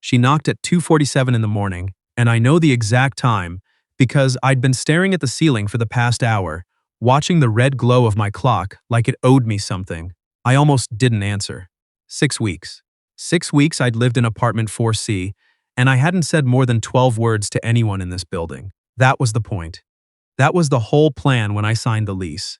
She knocked at 2:47 in the morning, and I know the exact time because I'd been staring at the ceiling for the past hour, watching the red glow of my clock like it owed me something. I almost didn't answer. 6 weeks. 6 weeks I'd lived in apartment 4C, and I hadn't said more than 12 words to anyone in this building. That was the point. That was the whole plan when I signed the lease.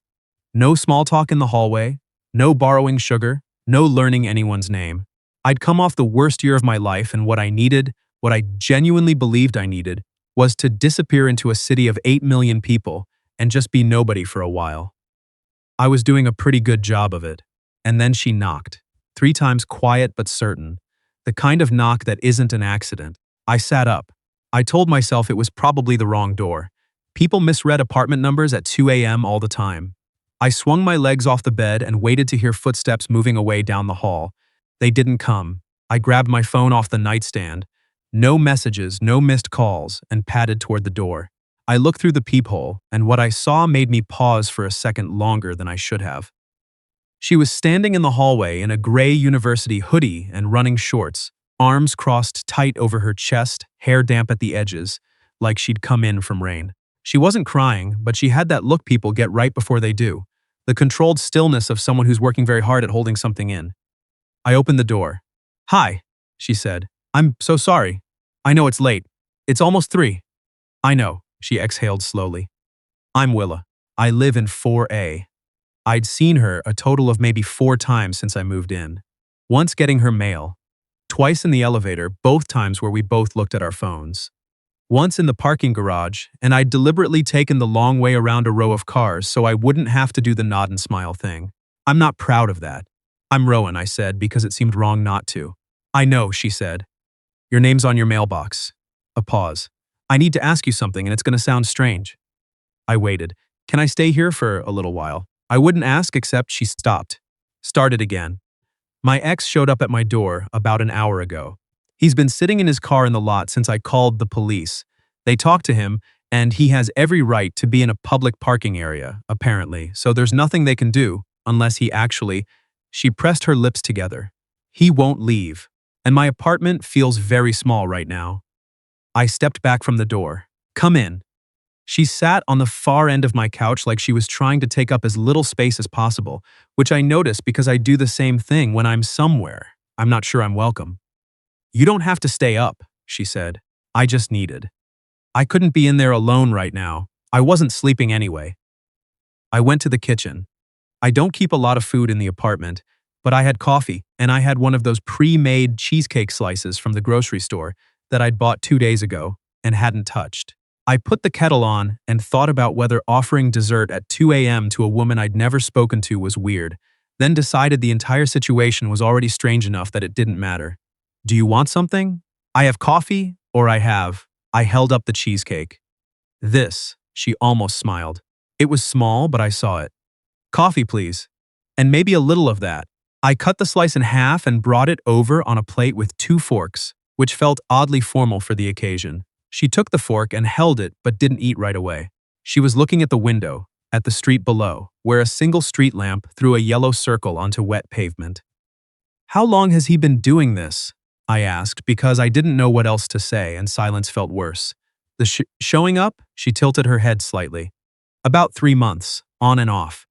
No small talk in the hallway, no borrowing sugar, no learning anyone's name. I'd come off the worst year of my life, and what I needed, what I genuinely believed I needed, was to disappear into a city of 8 million people and just be nobody for a while. I was doing a pretty good job of it. And then she knocked. 3 times quiet but certain. The kind of knock that isn't an accident. I sat up. I told myself it was probably the wrong door. People misread apartment numbers at 2 a.m. all the time. I swung my legs off the bed and waited to hear footsteps moving away down the hall. They didn't come. I grabbed my phone off the nightstand. No messages, no missed calls, and padded toward the door. I looked through the peephole, and what I saw made me pause for a second longer than I should have. She was standing in the hallway in a gray university hoodie and running shorts, arms crossed tight over her chest, hair damp at the edges, like she'd come in from rain. She wasn't crying, but she had that look people get right before they do. The controlled stillness of someone who's working very hard at holding something in. I opened the door. "Hi," she said. "I'm so sorry. I know it's late. It's almost 3. "I know," she exhaled slowly. "I'm Willa. I live in 4A. I'd seen her a total of maybe 4 times since I moved in. Once getting her mail. Twice in the elevator, both times where we both looked at our phones. Once in the parking garage, and I'd deliberately taken the long way around a row of cars so I wouldn't have to do the nod and smile thing. I'm not proud of that. "I'm Rowan," I said, because it seemed wrong not to. "I know," she said. "Your name's on your mailbox." A pause. "I need to ask you something, and it's going to sound strange." I waited. "Can I stay here for a little while?" I wouldn't ask, except she stopped. Started again. "My ex showed up at my door about an hour ago. He's been sitting in his car in the lot since I called the police. They talked to him, and he has every right to be in a public parking area, apparently, so there's nothing they can do, unless he actually—" She pressed her lips together. "He won't leave, and my apartment feels very small right now." I stepped back from the door. "Come in." She sat on the far end of my couch like she was trying to take up as little space as possible, which I noticed because I do the same thing when I'm somewhere I'm not sure I'm welcome. "You don't have to stay up," she said. "I just needed. I couldn't be in there alone right now. I wasn't sleeping anyway." I went to the kitchen. I don't keep a lot of food in the apartment, but I had coffee, and I had one of those pre-made cheesecake slices from the grocery store that I'd bought 2 days ago and hadn't touched. I put the kettle on and thought about whether offering dessert at 2 a.m. to a woman I'd never spoken to was weird, then decided the entire situation was already strange enough that it didn't matter. "Do you want something? I have coffee, or I have—" I held up the cheesecake. "This," she almost smiled. It was small, but I saw it. "Coffee, please. And maybe a little of that." I cut the slice in half and brought it over on a plate with 2 forks, which felt oddly formal for the occasion. She took the fork and held it but didn't eat right away. She was looking at the window, at the street below, where a single street lamp threw a yellow circle onto wet pavement. "How long has he been doing this?" I asked, because I didn't know what else to say, and silence felt worse. "The showing up?" She tilted her head slightly. "About 3 months, on and off.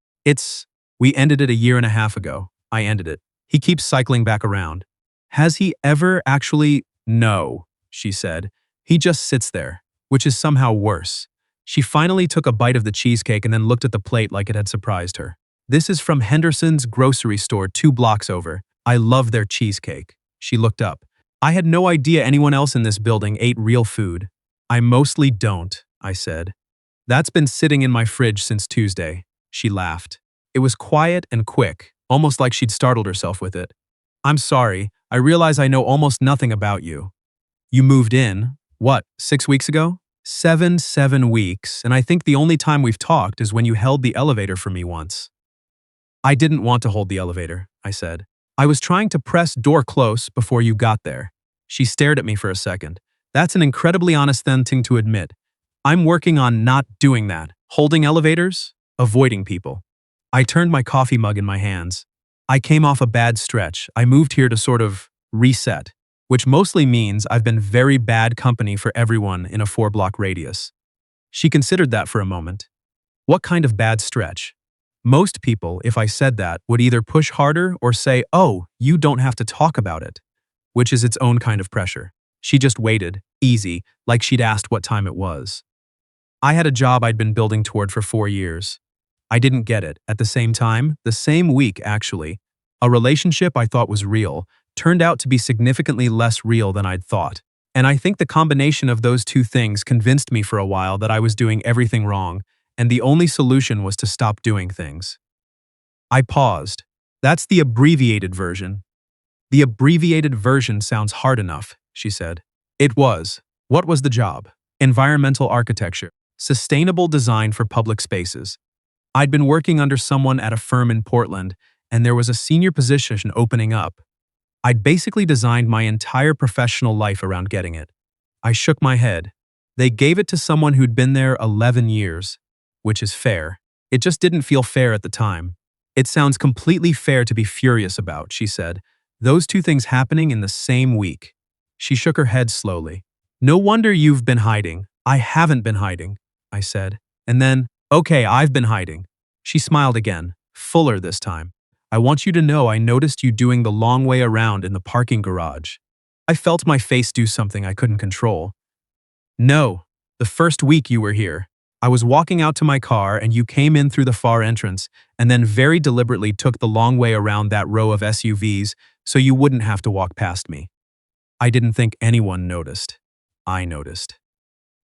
We ended it a year and a half ago." I ended it. "He keeps cycling back around." "Has he ever actually—" "No," she said. "He just sits there, which is somehow worse." She finally took a bite of the cheesecake and then looked at the plate like it had surprised her. "This is from Henderson's grocery store 2 blocks over. I love their cheesecake." She looked up. "I had no idea anyone else in this building ate real food." "I mostly don't," I said. "That's been sitting in my fridge since Tuesday." She laughed. It was quiet and quick, almost like she'd startled herself with it. "I'm sorry, I realize I know almost nothing about you. You moved in, what, 6 weeks ago?" 7 weeks, and I think the only time we've talked is when you held the elevator for me once." "I didn't want to hold the elevator," I said. "I was trying to press door close before you got there." She stared at me for a second. "That's an incredibly honest thing to admit. I'm working on not doing that. Holding elevators? Avoiding people." I turned my coffee mug in my hands. "I came off a bad stretch. I moved here to sort of reset. which mostly means I've been very bad company for everyone in a 4-block radius. She considered that for a moment. What kind of bad stretch? Most people, if I said that, would either push harder or say, "Oh, you don't have to talk about it," which is its own kind of pressure. She just waited, easy, like she'd asked what time it was. I had a job I'd been building toward for 4 years. I didn't get it. At the same time, the same week actually, a relationship I thought was real turned out to be significantly less real than I'd thought. And I think the combination of those two things convinced me for a while that I was doing everything wrong, and the only solution was to stop doing things. I paused. That's the abbreviated version. The abbreviated version sounds hard enough, she said. It was. What was the job? Environmental architecture. Sustainable design for public spaces. I'd been working under someone at a firm in Portland, and there was a senior position opening up. I'd basically designed my entire professional life around getting it. I shook my head. They gave it to someone who'd been there 11 years, which is fair. It just didn't feel fair at the time. It sounds completely fair to be furious about, she said. Those two things happening in the same week. She shook her head slowly. No wonder you've been hiding. I haven't been hiding, I said. And then, okay, I've been hiding. She smiled again, fuller this time. I want you to know I noticed you doing the long way around in the parking garage. I felt my face do something I couldn't control. No, the first week you were here. I was walking out to my car and you came in through the far entrance and then very deliberately took the long way around that row of SUVs so you wouldn't have to walk past me. I didn't think anyone noticed. I noticed.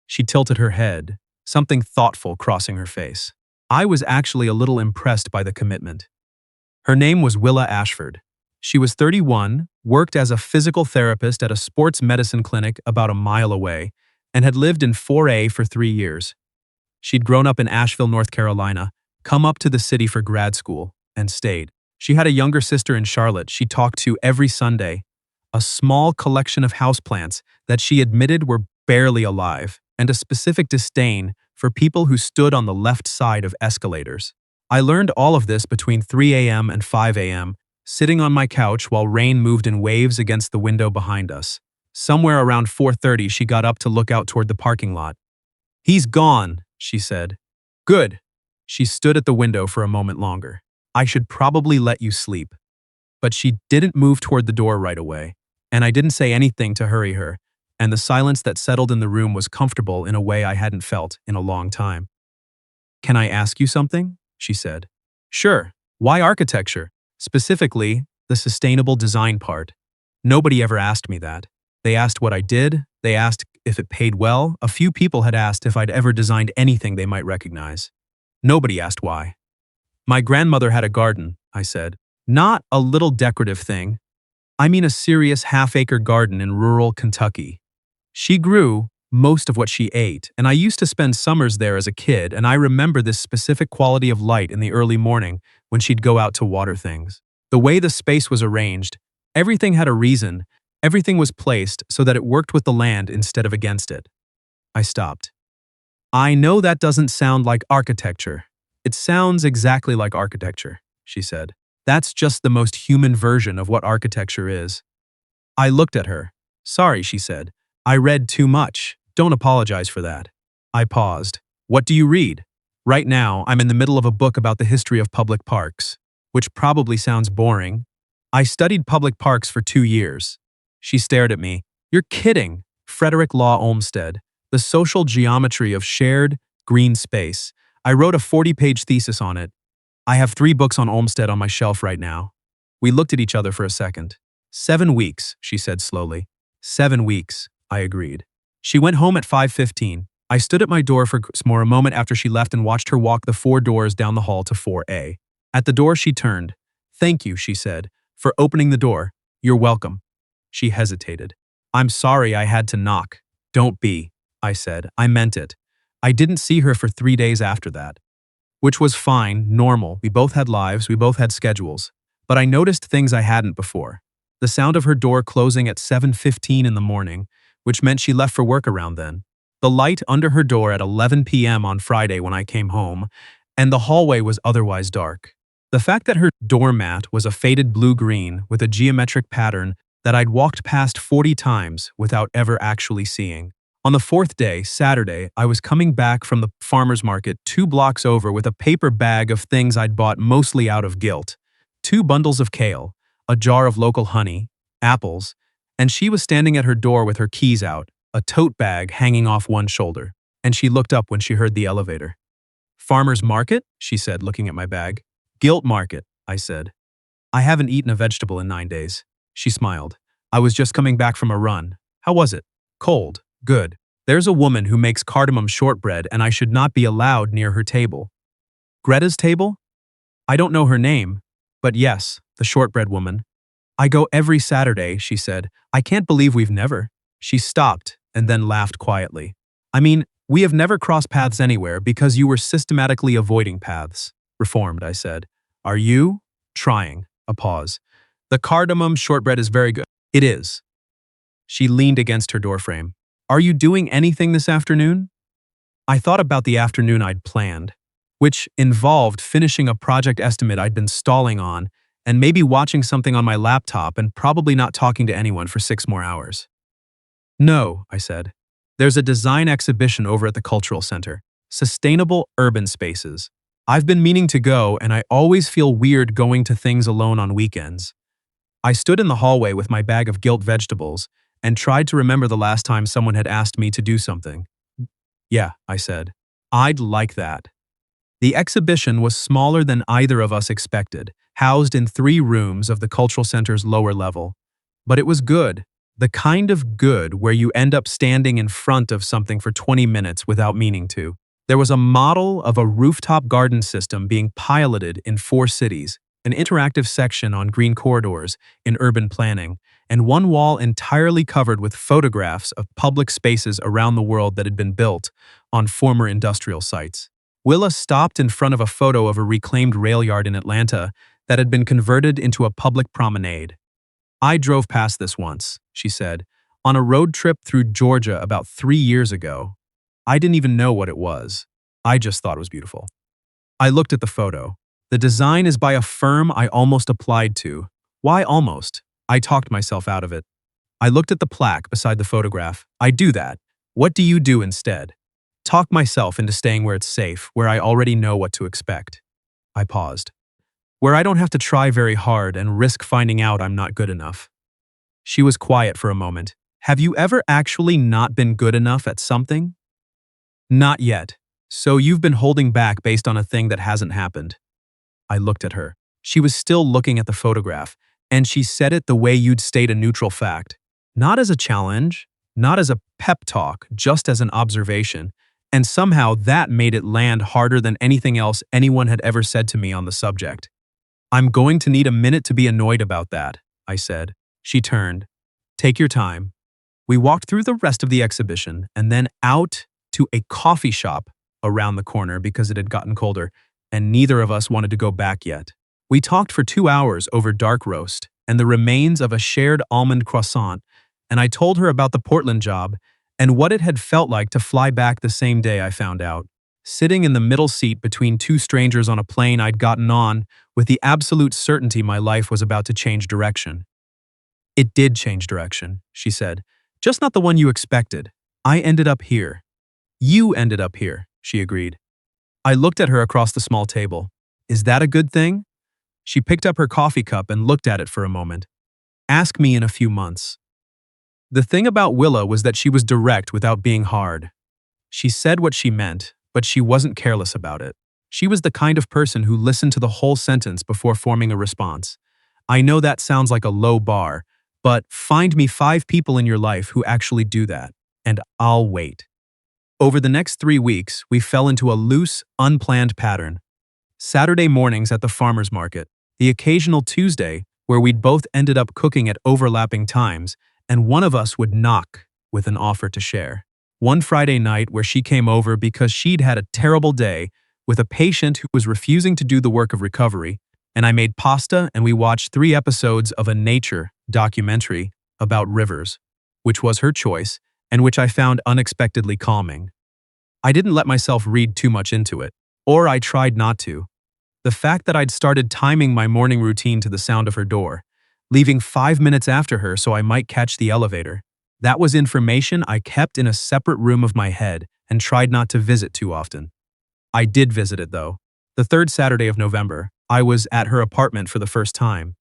She tilted her head, something thoughtful crossing her face. I was actually a little impressed by the commitment. Her name was Willa Ashford. She was 31, worked as a physical therapist at a sports medicine clinic about a mile away, and had lived in 4A for 3 years. She'd grown up in Asheville, North Carolina, come up to the city for grad school, and stayed. She had a younger sister in Charlotte she talked to every Sunday, a small collection of houseplants that she admitted were barely alive, and a specific disdain for people who stood on the left side of escalators. I learned all of this between 3 a.m. and 5 a.m., sitting on my couch while rain moved in waves against the window behind us. Somewhere around 4:30, she got up to look out toward the parking lot. "He's gone," she said. "Good." She stood at the window for a moment longer. "I should probably let you sleep." But she didn't move toward the door right away, and I didn't say anything to hurry her, and the silence that settled in the room was comfortable in a way I hadn't felt in a long time. "Can I ask you something?" she said. "Sure. Why architecture? Specifically, the sustainable design part." Nobody ever asked me that. They asked what I did, they asked if it paid well, a few people had asked if I'd ever designed anything they might recognize. Nobody asked why. "My grandmother had a garden," I said. "Not a little decorative thing. I mean a serious half-acre garden in rural Kentucky. She grew most of what she ate, and I used to spend summers there as a kid, and I remember this specific quality of light in the early morning when she'd go out to water things. The way the space was arranged, everything had a reason, everything was placed so that it worked with the land instead of against it." I stopped. "I know that doesn't sound like architecture." "It sounds exactly like architecture," she said. "That's just the most human version of what architecture is." I looked at her. "Sorry," she said. "I read too much. Don't apologize for that." I paused. "What do you read?" "Right now, I'm in the middle of a book about the history of public parks," which probably sounds boring. "I studied public parks for 2 years." She stared at me. "You're kidding." Frederick Law Olmsted, The Social Geometry of Shared Green Space. I wrote a 40-page thesis on it. I have 3 books on Olmsted on my shelf right now. We looked at each other for a second. 7 weeks, she said slowly. 7 weeks, I agreed. She went home at 5:15. I stood at my door for a moment after she left and watched her walk the 4 doors down the hall to 4A. At the door she turned. "Thank you," she said, "for opening the door. You're welcome." She hesitated. "I'm sorry I had to knock." "Don't be," I said. I meant it. I didn't see her for 3 days after that. Which was fine, normal. We both had lives, we both had schedules. But I noticed things I hadn't before. The sound of her door closing at 7:15 in the morning, which meant she left for work around then. The light under her door at 11 p.m. on Friday when I came home, and the hallway was otherwise dark. The fact that her doormat was a faded blue-green with a geometric pattern that I'd walked past 40 times without ever actually seeing. On the fourth day, Saturday, I was coming back from the farmer's market 2 blocks over with a paper bag of things I'd bought mostly out of guilt. 2 bundles of kale, a jar of local honey, apples, and she was standing at her door with her keys out, a tote bag hanging off one shoulder. And she looked up when she heard the elevator. "Farmer's market?" she said, looking at my bag. "Guilt market," I said. "I haven't eaten a vegetable in 9 days." She smiled. "I was just coming back from a run. How was it?" "Cold. Good. There's a woman who makes cardamom shortbread and I should not be allowed near her table." "Greta's table?" "I don't know her name, but yes, the shortbread woman." "I go every Saturday," she said. "I can't believe we've never." She stopped and then laughed quietly. "I mean, we have never crossed paths anywhere because you were systematically avoiding paths." "Reformed," I said. "Are you?" "Trying." A pause. "The cardamom shortbread is very good." "It is." She leaned against her doorframe. "Are you doing anything this afternoon?" I thought about the afternoon I'd planned, which involved finishing a project estimate I'd been stalling on and maybe watching something on my laptop and probably not talking to anyone for 6 more hours. "No," I said. "There's a design exhibition over at the Cultural Center. Sustainable Urban Spaces. I've been meaning to go and I always feel weird going to things alone on weekends." I stood in the hallway with my bag of guilt vegetables and tried to remember the last time someone had asked me to do something. "Yeah," I said. "I'd like that." The exhibition was smaller than either of us expected, housed in 3 rooms of the Cultural Center's lower level. But it was good. The kind of good where you end up standing in front of something for 20 minutes without meaning to. There was a model of a rooftop garden system being piloted in 4 cities, an interactive section on green corridors in urban planning, and one wall entirely covered with photographs of public spaces around the world that had been built on former industrial sites. Willa stopped in front of a photo of a reclaimed rail yard in Atlanta that had been converted into a public promenade. "I drove past this once," she said, "on a road trip through Georgia about 3 years ago. I didn't even know what it was. I just thought it was beautiful." I looked at the photo. The design is by a firm I almost applied to. Why almost? I talked myself out of it. I looked at the plaque beside the photograph. I do that. What do you do instead? Talk myself into staying where it's safe, where I already know what to expect. I paused. Where I don't have to try very hard and risk finding out I'm not good enough. She was quiet for a moment. "Have you ever actually not been good enough at something?" "Not yet. So you've been holding back based on a thing that hasn't happened." I looked at her. She was still looking at the photograph, and she said it the way you'd state a neutral fact. Not as a challenge, not as a pep talk, just as an observation. And somehow that made it land harder than anything else anyone had ever said to me on the subject. "I'm going to need a minute to be annoyed about that," I said. She turned. "Take your time." We walked through the rest of the exhibition and then out to a coffee shop around the corner because it had gotten colder, and neither of us wanted to go back yet. We talked for 2 hours over dark roast and the remains of a shared almond croissant, and I told her about the Portland job and what it had felt like to fly back the same day I found out. Sitting in the middle seat between 2 strangers on a plane I'd gotten on with the absolute certainty my life was about to change direction. "It did change direction," she said. "Just not the one you expected. I ended up here." "You ended up here," she agreed. I looked at her across the small table. "Is that a good thing?" She picked up her coffee cup and looked at it for a moment. "Ask me in a few months." The thing about Willa was that she was direct without being hard. She said what she meant, but she wasn't careless about it. She was the kind of person who listened to the whole sentence before forming a response. I know that sounds like a low bar, but find me 5 people in your life who actually do that, and I'll wait. Over the next 3 weeks, we fell into a loose, unplanned pattern. Saturday mornings at the farmer's market, the occasional Tuesday where we'd both ended up cooking at overlapping times, and one of us would knock with an offer to share. One Friday night where she came over because she'd had a terrible day with a patient who was refusing to do the work of recovery, and I made pasta and we watched 3 episodes of a nature documentary about rivers, which was her choice and which I found unexpectedly calming. I didn't let myself read too much into it, or I tried not to. The fact that I'd started timing my morning routine to the sound of her door, leaving 5 minutes after her so I might catch the elevator. That was information I kept in a separate room of my head and tried not to visit too often. I did visit it, though. The third Saturday of November, I was at her apartment for the first time.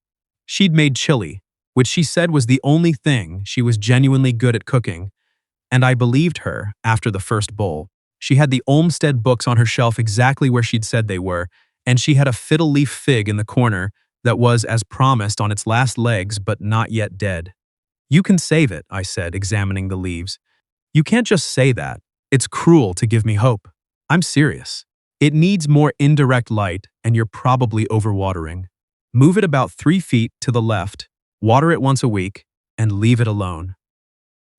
She'd made chili, which she said was the only thing she was genuinely good at cooking, and I believed her after the first bowl. She had the Olmsted books on her shelf exactly where she'd said they were, and she had a fiddle leaf fig in the corner that was, as promised, on its last legs but not yet dead. You can save it, I said, examining the leaves. You can't just say that. It's cruel to give me hope. I'm serious. It needs more indirect light, and you're probably overwatering. Move it about 3 feet to the left, water it once a week, and leave it alone.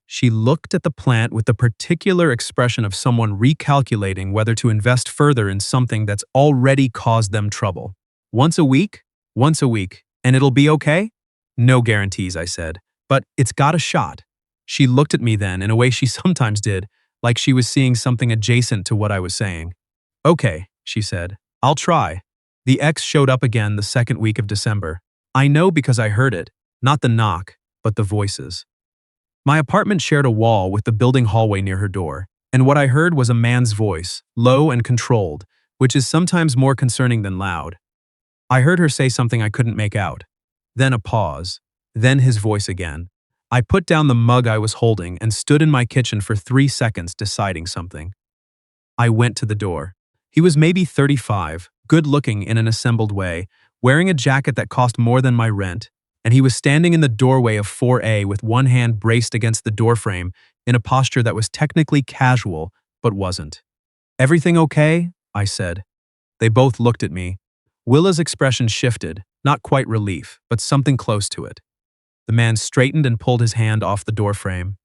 She looked at the plant with the particular expression of someone recalculating whether to invest further in something that's already caused them trouble. Once a week? Once a week. And it'll be okay? No guarantees, I said. But it's got a shot. She looked at me then in a way she sometimes did, like she was seeing something adjacent to what I was saying. Okay, she said. I'll try. The X showed up again the second week of December. I know because I heard it. Not the knock, but the voices. My apartment shared a wall with the building hallway near her door, and what I heard was a man's voice, low and controlled, which is sometimes more concerning than loud. I heard her say something I couldn't make out. Then a pause. Then his voice again. I put down the mug I was holding and stood in my kitchen for 3 seconds deciding something. I went to the door. He was maybe 35, good-looking in an assembled way, wearing a jacket that cost more than my rent, and he was standing in the doorway of 4A with one hand braced against the doorframe in a posture that was technically casual, but wasn't. Everything okay? I said. They both looked at me. Willa's expression shifted, not quite relief, but something close to it. The man straightened and pulled his hand off the doorframe.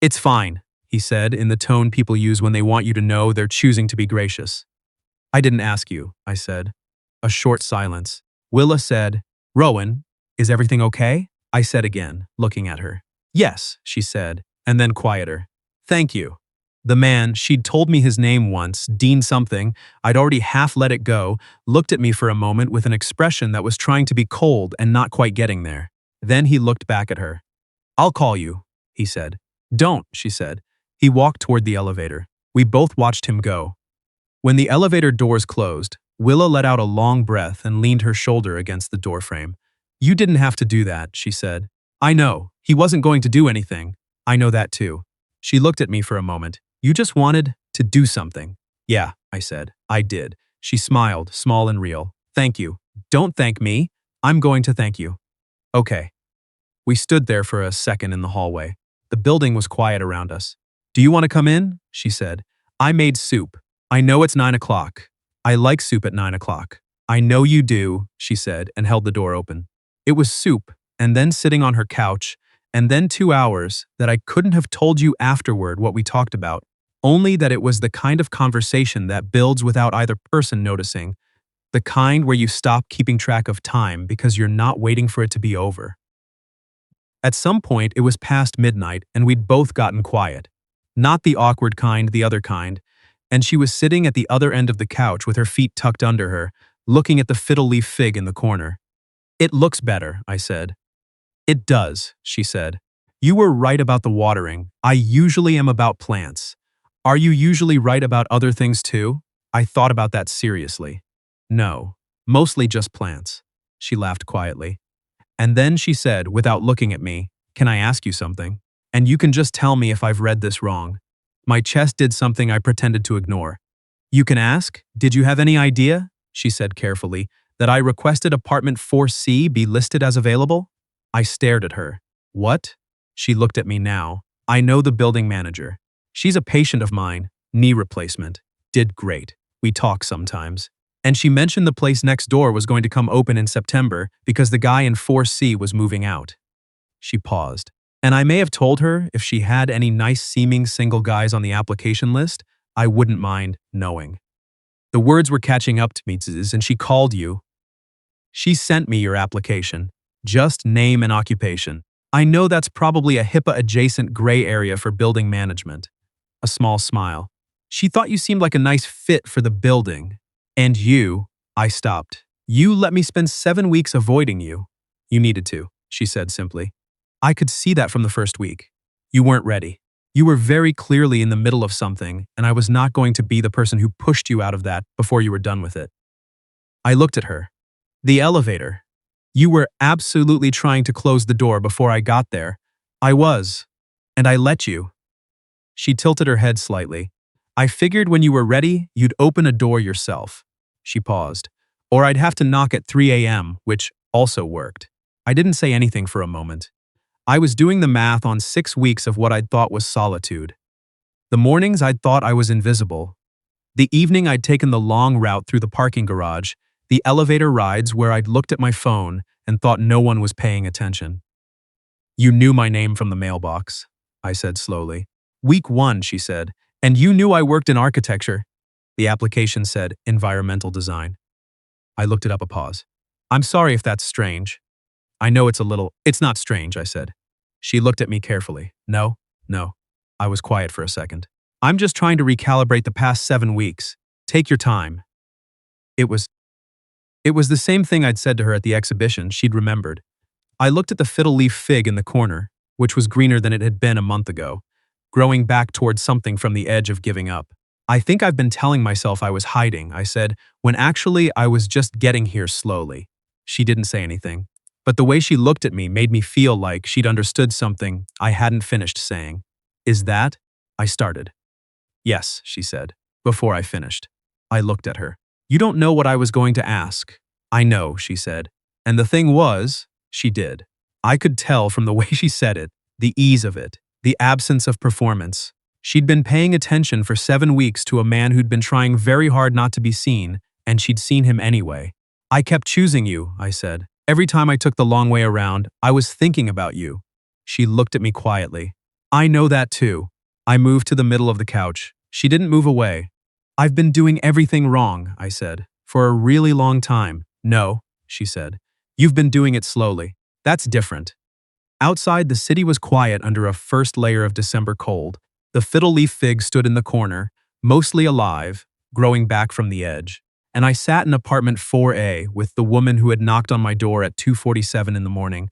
It's fine, he said in the tone people use when they want you to know they're choosing to be gracious. I didn't ask you, I said. A short silence. Willa said, Rowan, is everything okay? I said again, looking at her. Yes, she said, and then quieter. Thank you. The man, she'd told me his name once, Dean something, I'd already half let it go, looked at me for a moment with an expression that was trying to be cold and not quite getting there. Then he looked back at her. I'll call you, he said. Don't, she said. He walked toward the elevator. We both watched him go. When the elevator doors closed, Willa let out a long breath and leaned her shoulder against the doorframe. You didn't have to do that, she said. I know. He wasn't going to do anything. I know that too. She looked at me for a moment. You just wanted to do something. Yeah, I said. I did. She smiled, small and real. Thank you. Don't thank me. I'm going to thank you. Okay. We stood there for a second in the hallway. The building was quiet around us. Do you want to come in? She said. I made soup. I know it's 9 o'clock. I like soup at 9 o'clock. I know you do, she said, and held the door open. It was soup, and then sitting on her couch, and then 2 hours that I couldn't have told you afterward what we talked about, only that it was the kind of conversation that builds without either person noticing, the kind where you stop keeping track of time because you're not waiting for it to be over. At some point, it was past midnight, and we'd both gotten quiet. Not the awkward kind, the other kind, and she was sitting at the other end of the couch with her feet tucked under her, looking at the fiddle leaf fig in the corner. It looks better, I said. It does, she said. You were right about the watering. I usually am about plants. Are you usually right about other things too? I thought about that seriously. No, mostly just plants. She laughed quietly. And then she said, without looking at me, Can I ask you something? And you can just tell me if I've read this wrong. My chest did something I pretended to ignore. You can ask? Did you have any idea? She said carefully, that I requested apartment 4C be listed as available? I stared at her. What? She looked at me now. I know the building manager. She's a patient of mine. Knee replacement. Did great. We talk sometimes. And she mentioned the place next door was going to come open in September because the guy in 4C was moving out. She paused. And I may have told her if she had any nice-seeming single guys on the application list, I wouldn't mind knowing. The words were catching up to me, and she called you. She sent me your application. Just name and occupation. I know that's probably a HIPAA-adjacent gray area for building management. A small smile. She thought you seemed like a nice fit for the building. And you, I stopped. You let me spend 7 weeks avoiding you. You needed to. she said simply. I could see that from the first week. You weren't ready. You were very clearly in the middle of something, and I was not going to be the person who pushed you out of that before you were done with it. I looked at her. The elevator. You were absolutely trying to close the door before I got there. I was. And I let you. She tilted her head slightly. I figured when you were ready, you'd open a door yourself. She paused. Or I'd have to knock at 3 a.m., which also worked. I didn't say anything for a moment. I was doing the math on 6 weeks of what I'd thought was solitude. The mornings I'd thought I was invisible. The evening I'd taken the long route through the parking garage, the elevator rides where I'd looked at my phone and thought no one was paying attention. You knew my name from the mailbox, I said slowly. Week 1, she said, and you knew I worked in architecture. The application said environmental design. I looked it up a pause. I'm sorry if that's strange. I know it's not strange, I said. She looked at me carefully. No. I was quiet for a second. I'm just trying to recalibrate the past 7 weeks. Take your time. It was the same thing I'd said to her at the exhibition. She'd remembered. I looked at the fiddle leaf fig in the corner, which was greener than it had been a month ago, growing back towards something from the edge of giving up. I think I've been telling myself I was hiding, I said, when actually I was just getting here slowly. She didn't say anything, but the way she looked at me made me feel like she'd understood something I hadn't finished saying. Is that? I started. Yes, she said, before I finished. I looked at her. You don't know what I was going to ask. I know, she said. And the thing was, she did. I could tell from the way she said it, the ease of it, the absence of performance. She'd been paying attention for 7 weeks to a man who'd been trying very hard not to be seen, and she'd seen him anyway. I kept choosing you, I said. Every time I took the long way around, I was thinking about you. She looked at me quietly. I know that too. I moved to the middle of the couch. She didn't move away. I've been doing everything wrong, I said, for a really long time. No, she said. You've been doing it slowly. That's different. Outside, the city was quiet under a first layer of December cold. The fiddle leaf fig stood in the corner, mostly alive, growing back from the edge. And I sat in apartment 4A with the woman who had knocked on my door at 2:47 in the morning,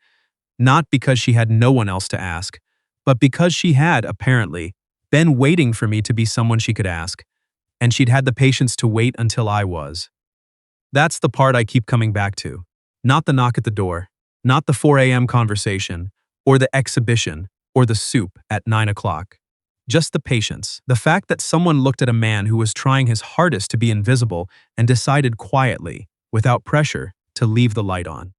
not because she had no one else to ask, but because she had, apparently, been waiting for me to be someone she could ask, and she'd had the patience to wait until I was. That's the part I keep coming back to. Not the knock at the door, not the 4 a.m. conversation, or the exhibition, or the soup at 9 o'clock. Just the patience, the fact that someone looked at a man who was trying his hardest to be invisible and decided quietly, without pressure, to leave the light on.